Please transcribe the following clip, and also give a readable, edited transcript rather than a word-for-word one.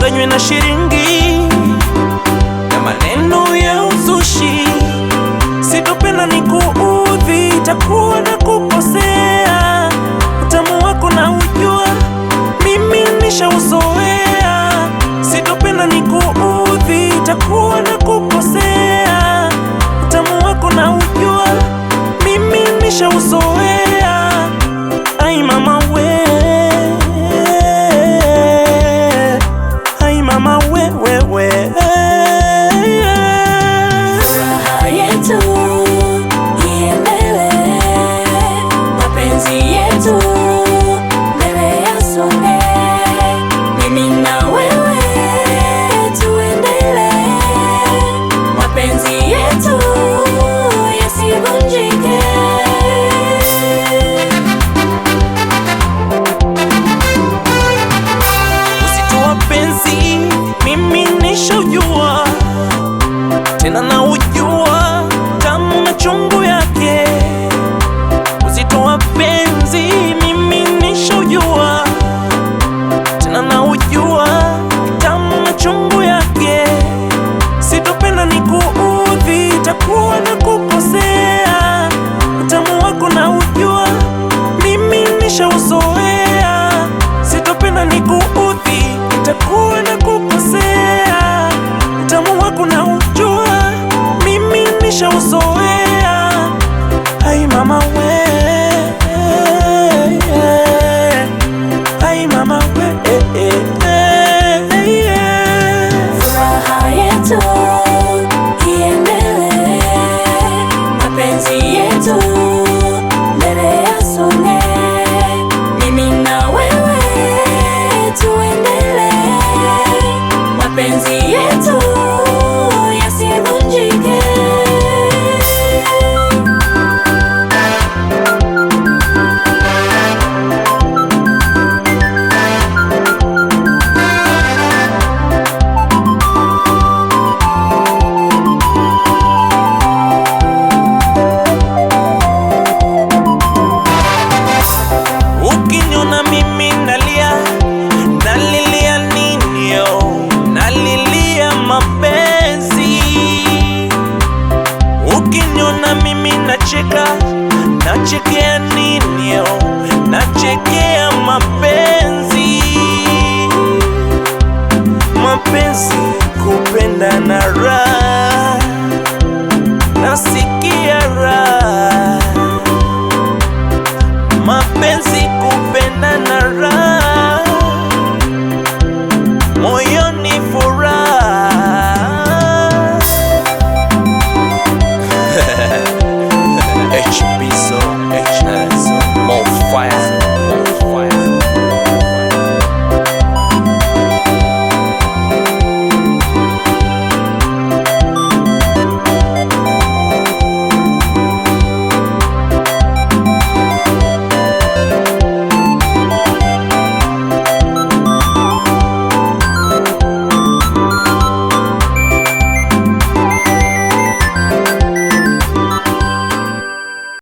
usidanganywe na shilingi na maneno ya uzushi. Sitopenda nikuudhi, itakuwa na kukosea. Utamu wako na ujua, mimi nishauzoea. Sitopenda nikuudhi, itakuwa na kukosea. Utamu wako na ujua, mimi nishauzoea. Ai mama we, ai mama we, furaha yetu iendelee, mapenzi yetu mbele yasonge, mimi na wewe tuendelee, mapenzi yetu yasivunjike. Penzi mimi nishaujua, tena na ujua tamu na chungu yake. Uzito wa penzi mimi nishaujua, tena na ujua tamu na chungu yake. Sitopenda nikuudhi, itakuwa na kukosea. Utamu wako na ujua, mimi nishauzoea. Sitopenda nikuudhi, itakuwa na kukosea. Utamu wako na ujua, mimi nishauzoea. Ai mama we, ai mama we, furaha yetu iendelee, mapenzi yetu mbele yasonge, mimi na wewe tuendelee, mapenzi yetu yasivunjike. Ukiniona mimi nalia, nalilia nini yo? Nalilia mapenzi. Ukiniona mimi nacheka, nachekea nini yo? Nachekea mapenzi. Mapenzi kupenda na raha, nasikia raha. Mapenzi kupenda na raha, moyoni furaha. HB so HS